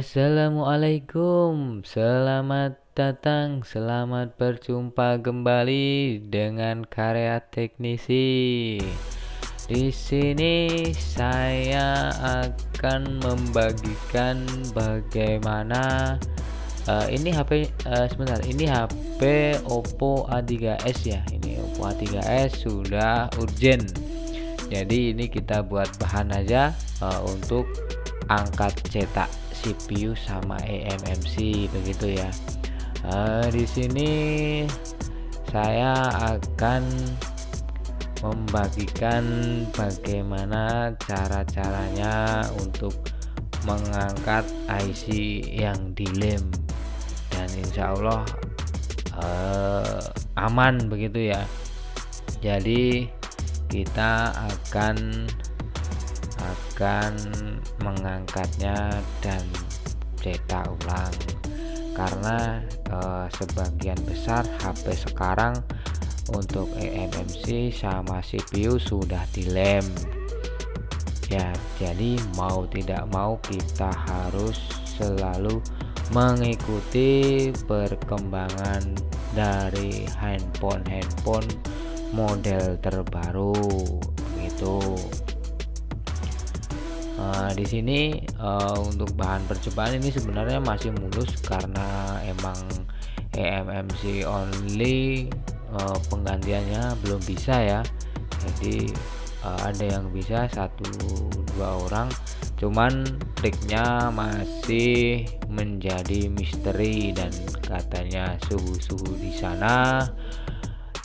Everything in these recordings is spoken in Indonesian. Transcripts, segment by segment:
Assalamualaikum, selamat datang, selamat berjumpa kembali dengan karya teknisi. Di sini saya akan membagikan bagaimana ini HP sebentar, ini HP Oppo A3s ya. Ini Oppo A3s sudah urgent. Jadi ini kita buat bahan aja untuk angkat cetak CPU sama eMMC begitu ya. Di sini saya akan membagikan bagaimana cara-caranya untuk mengangkat IC yang dilem, dan insya Allah aman begitu ya. Jadi kita akan mengangkatnya dan cetak ulang, karena sebagian besar HP sekarang untuk eMMC sama CPU sudah dilem ya. Jadi mau tidak mau kita harus selalu mengikuti perkembangan dari handphone model terbaru gitu. Di sini untuk bahan percobaan ini sebenarnya masih mulus karena emang eMMC only, penggantiannya belum bisa ya. Jadi ada yang bisa 1-2 orang, cuman triknya masih menjadi misteri, dan katanya suhu di sana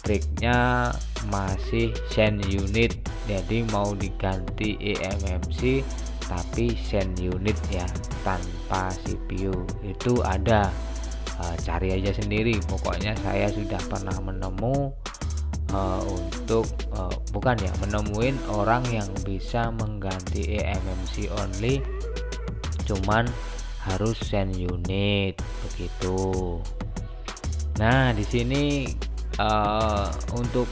triknya masih send unit. Jadi mau diganti eMMC tapi send unit ya, tanpa CPU itu ada. Cari aja sendiri, pokoknya saya sudah pernah menemuin orang yang bisa mengganti eMMC only, cuman harus send unit begitu. Nah di sini untuk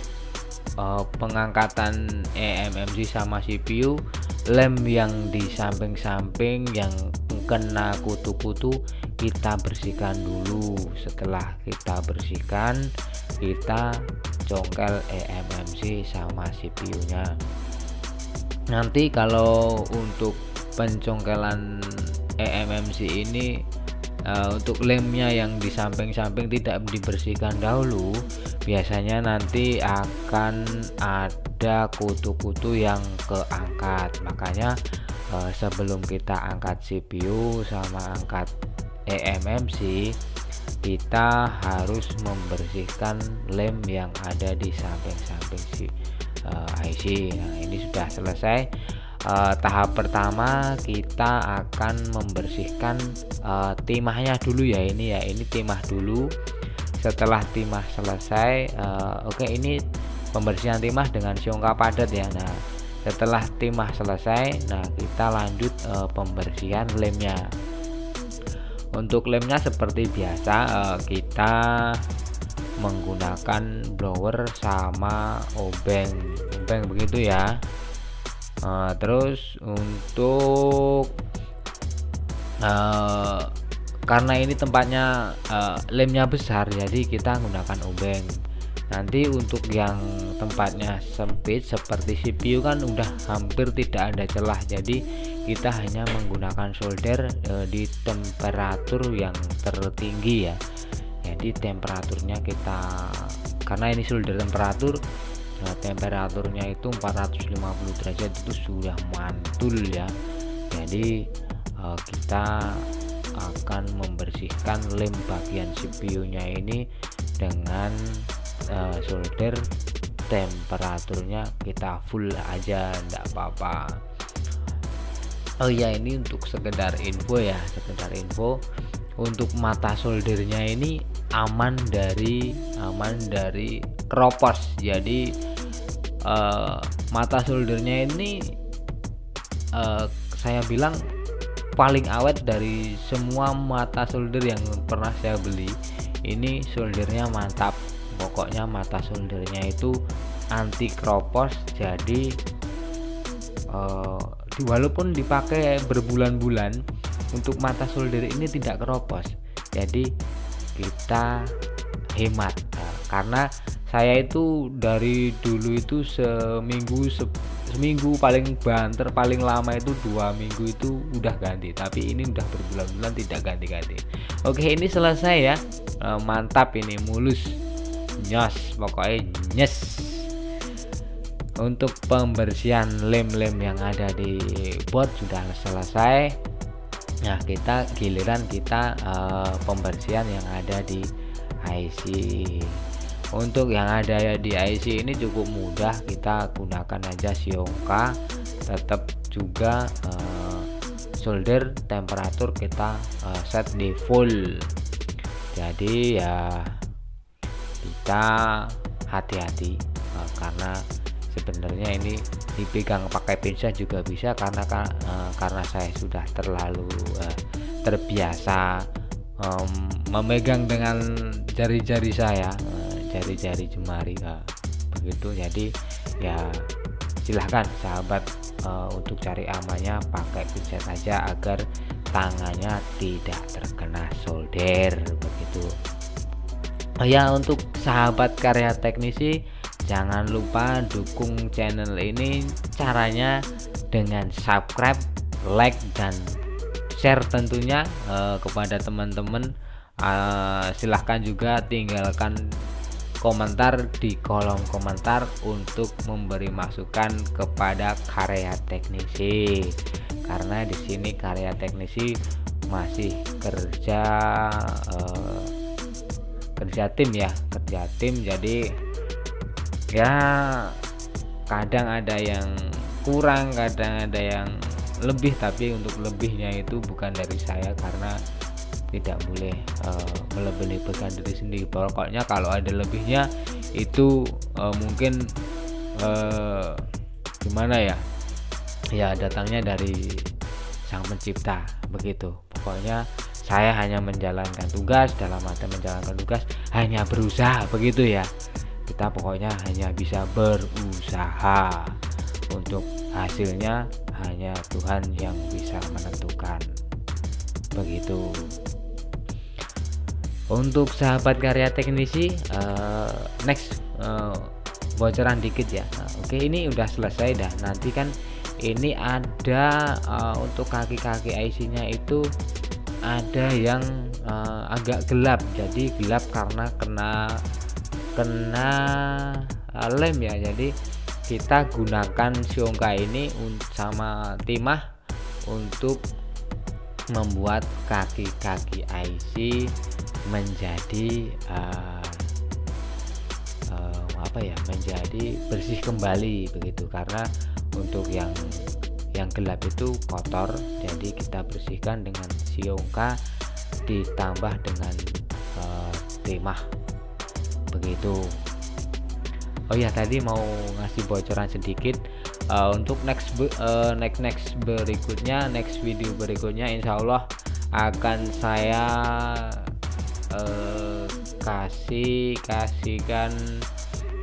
pengangkatan eMMC sama CPU, lem yang di samping-samping yang kena kutu-kutu kita bersihkan dulu. Setelah kita bersihkan, kita congkel eMMC sama CPU nya. Nanti kalau untuk pencongkelan eMMC ini, untuk lemnya yang di samping-samping tidak dibersihkan dahulu, biasanya nanti akan ada kutu-kutu yang keangkat. Makanya sebelum kita angkat CPU sama angkat eMMC, kita harus membersihkan lem yang ada di samping-samping si IC. Nah ini sudah selesai. Tahap pertama kita akan membersihkan timahnya dulu ya. Ini timah dulu. Setelah timah selesai, ini pembersihan timah dengan siongka padat ya. Nah setelah timah selesai, nah kita lanjut pembersihan lemnya. Untuk lemnya seperti biasa, kita menggunakan blower sama obeng begitu ya. Terus untuk karena ini tempatnya lemnya besar, jadi kita menggunakan obeng. Nanti untuk yang tempatnya sempit seperti CPU kan udah hampir tidak ada celah, jadi kita hanya menggunakan solder di temperatur yang tertinggi ya. Jadi temperaturnya karena ini solder temperatur, temperaturnya itu 450 derajat, itu sudah mantul ya. Jadi kita akan membersihkan lem bagian CPU nya ini dengan solder temperaturnya kita full aja, enggak apa-apa. Oh ya, ini untuk sekedar info ya, untuk mata soldernya ini aman dari keropos. Jadi mata soldernya ini saya bilang paling awet dari semua mata solder yang pernah saya beli. Ini soldernya mantap, pokoknya mata soldernya itu anti keropos. Jadi walaupun dipakai berbulan-bulan untuk mata solder ini tidak keropos, jadi kita hemat. Karena saya itu dari dulu itu seminggu paling banter, paling lama itu 2 minggu itu udah ganti, tapi ini udah berbulan-bulan tidak ganti-ganti. Oke, ini selesai ya. Mantap, ini mulus, nyos, pokoknya nyes. Untuk pembersihan lem-lem yang ada di board sudah selesai. Nah, giliran kita pembersihan yang ada di IC. Untuk yang ada di IC ini cukup mudah, kita gunakan aja Sionka. Tetap juga solder temperatur kita set di full. Jadi ya kita hati-hati, karena sebenarnya ini dipegang pakai pinset juga bisa, karena saya sudah terlalu terbiasa memegang dengan jari-jari saya, jari-jari jemari begitu. Jadi ya silahkan sahabat untuk cari amannya pakai pinset aja agar tangannya tidak terkena solder begitu. Ya, untuk sahabat karya teknisi, jangan lupa dukung channel ini. Caranya dengan subscribe, like, dan share tentunya kepada teman-teman. Silahkan juga tinggalkan komentar di kolom komentar untuk memberi masukan kepada karya teknisi, karena di sini karya teknisi masih kerja tim ya, kerja tim. Jadi ya kadang ada yang kurang, kadang ada yang lebih, tapi untuk lebihnya itu bukan dari saya, karena tidak boleh melebih-lebihkan diri sendiri. Pokoknya kalau ada lebihnya itu mungkin gimana ya datangnya dari Sang Pencipta begitu. Pokoknya saya hanya menjalankan tugas, dalam arti menjalankan tugas hanya berusaha begitu ya. Kita pokoknya hanya bisa berusaha, untuk hasilnya hanya Tuhan yang bisa menentukan begitu. Untuk sahabat karya teknisi, next bocoran dikit ya. Oke, ini udah selesai dah. Nanti kan ini ada untuk kaki-kaki IC-nya itu ada yang agak gelap. Jadi gelap karena kena lem ya. Jadi kita gunakan Sionka ini sama timah untuk membuat kaki-kaki IC menjadi menjadi bersih kembali begitu. Karena untuk yang gelap itu kotor, jadi kita bersihkan dengan Sionka ditambah dengan timah begitu. Oh ya, tadi mau ngasih bocoran sedikit untuk next video berikutnya insya Allah akan saya kasihkan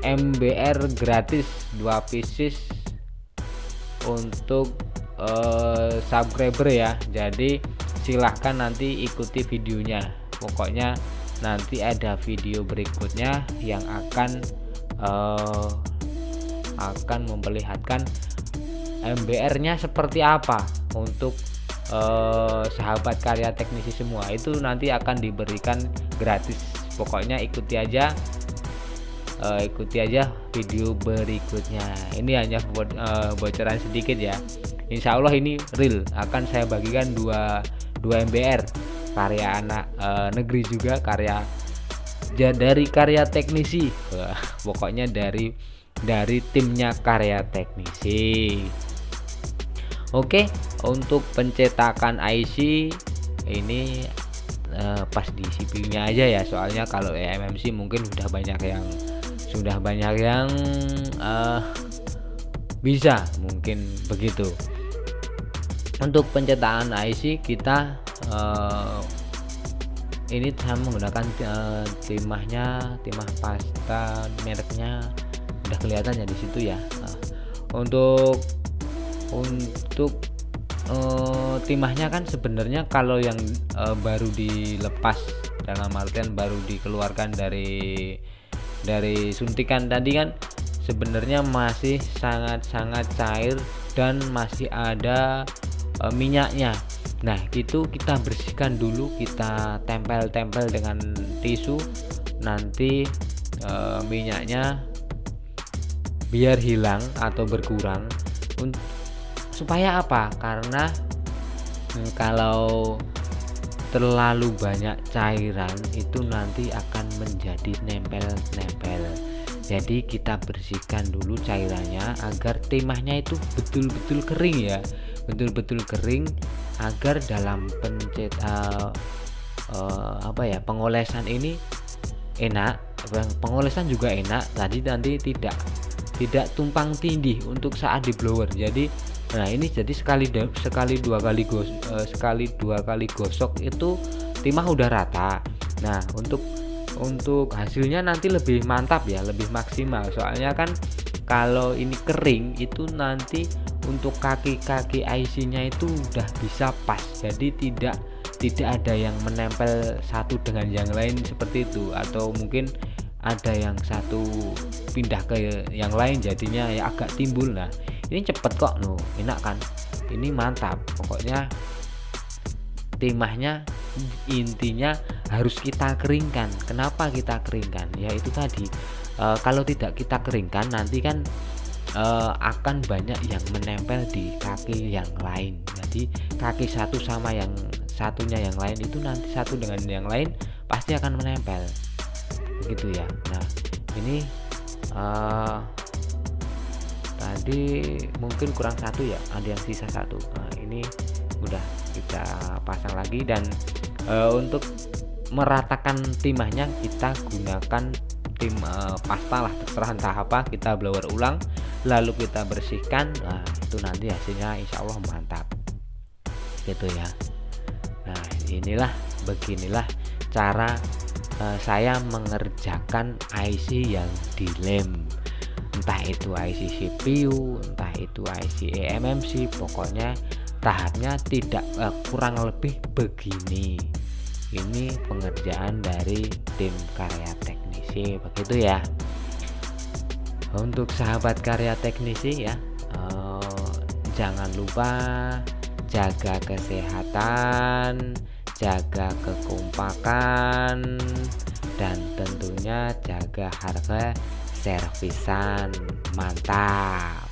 MBR gratis 2 pieces untuk subscriber ya. Jadi silahkan nanti ikuti videonya. Pokoknya nanti ada video berikutnya yang akan memperlihatkan MBR-nya seperti apa untuk sahabat karya teknisi semua. Itu nanti akan diberikan gratis. Pokoknya ikuti aja video berikutnya. Ini hanya bocoran sedikit ya. Insya Allah ini real, akan saya bagikan 2 MBR karya anak negeri juga, dari karya teknisi. Pokoknya dari timnya karya teknisi. Oke, untuk pencetakan IC ini pas di CPU-nya aja ya. Soalnya kalau MMC mungkin sudah banyak yang bisa, mungkin begitu. Untuk pencetakan IC kita ini saya menggunakan timah pasta, mereknya udah kelihatan ya di situ ya. Untuk timahnya kan sebenarnya kalau yang baru dilepas, dalam artian baru dikeluarkan dari suntikan tadi kan sebenarnya masih sangat-sangat cair dan masih ada minyaknya. Nah itu kita bersihkan dulu, kita tempel-tempel dengan tisu, nanti minyaknya biar hilang atau berkurang. Supaya apa? Karena kalau terlalu banyak cairan itu nanti akan menjadi nempel-nempel. Jadi kita bersihkan dulu cairannya agar timahnya itu betul-betul kering ya, betul-betul kering, agar dalam pengolesan ini enak, pengolesan juga enak. Nanti tidak tumpang tindih untuk saat di blower. Jadi nah ini jadi sekali dua kali gosok itu timah udah rata. Nah untuk hasilnya nanti lebih mantap ya, lebih maksimal. Soalnya kan kalau ini kering itu nanti untuk kaki-kaki IC-nya itu udah bisa pas. Jadi tidak ada yang menempel satu dengan yang lain seperti itu, atau mungkin ada yang satu pindah ke yang lain jadinya ya agak timbul. Nah ini cepet kok, enak kan, ini mantap. Pokoknya timahnya intinya harus kita keringkan. Kenapa kita keringkan? Ya itu tadi, kalau tidak kita keringkan nanti kan akan banyak yang menempel di kaki yang lain. Jadi kaki satu sama yang satunya yang lain itu nanti satu dengan yang lain pasti akan menempel, begitu ya. Nah ini tadi mungkin kurang satu ya, ada yang sisa satu. Nah ini udah kita pasang lagi, dan untuk meratakan timahnya kita gunakan tim pasta lah, terserah entah apa, kita blower ulang lalu kita bersihkan. Nah itu nanti hasilnya insya Allah mantap gitu ya. Nah beginilah cara saya mengerjakan IC yang dilem, entah itu IC CPU, entah itu IC eMMC, pokoknya tahapnya tidak kurang lebih begini. Ini pengerjaan dari tim Karya Teknisi, begitu ya. Untuk sahabat Karya Teknisi ya, jangan lupa jaga kesehatan, jaga kekompakan, dan tentunya jaga harga servisan. Mantap.